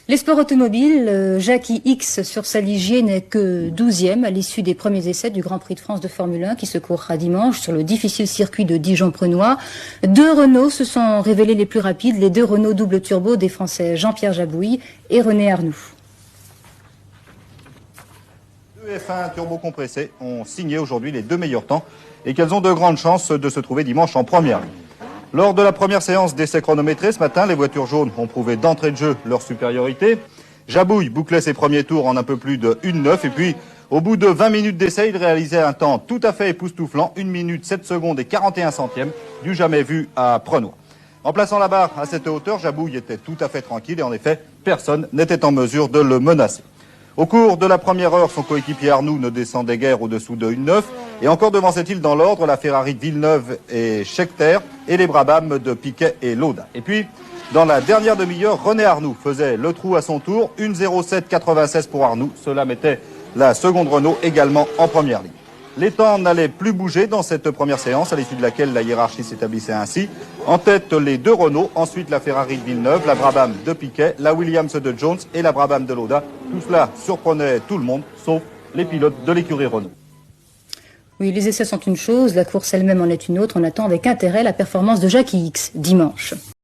Les sports automobiles, Jackie X sur sa Ligier n'est que 12e à l'issue des premiers essais du Grand Prix de France de Formule 1 qui se courra dimanche sur le difficile circuit de Dijon-Prenois. 2 Renault se sont révélés les plus rapides, les 2 Renault double turbo des Français Jean-Pierre Jabouille et René Arnoux. 2 F1 turbo compressés ont signé aujourd'hui les 2 meilleurs temps et qu'elles ont de grandes chances de se trouver dimanche en première ligne. Lors de la première séance d'essais chronométrés ce matin, les voitures jaunes ont prouvé d'entrée de jeu leur supériorité. Jabouille bouclait ses premiers tours en un peu plus de 1,9 et puis au bout de 20 minutes d'essai, il réalisait un temps tout à fait époustouflant, 1 minute 7 secondes et 41 centièmes, du jamais vu à Prenois. En plaçant la barre à cette hauteur, Jabouille était tout à fait tranquille et en effet, personne n'était en mesure de le menacer. Au cours de la première heure, son coéquipier Arnoux ne descendait guère au-dessous de 1,9 et encore devançait-il dans l'ordre la Ferrari de Villeneuve et Scheckter et les Brabham de Piquet et Lauda. Et puis, dans la dernière demi-heure, René Arnoux faisait le trou à son tour, 1,07,96 pour Arnoux. Cela mettait la seconde Renault également en première ligne. Les temps n'allaient plus bouger dans cette première séance, à l'issue de laquelle la hiérarchie s'établissait ainsi. En tête, les 2 Renault, ensuite la Ferrari de Villeneuve, la Brabham de Piquet, la Williams de Jones et la Brabham de Lauda. Tout cela surprenait tout le monde, sauf les pilotes de l'écurie Renault. Oui, les essais sont une chose, la course elle-même en est une autre. On attend avec intérêt la performance de Jackie X dimanche.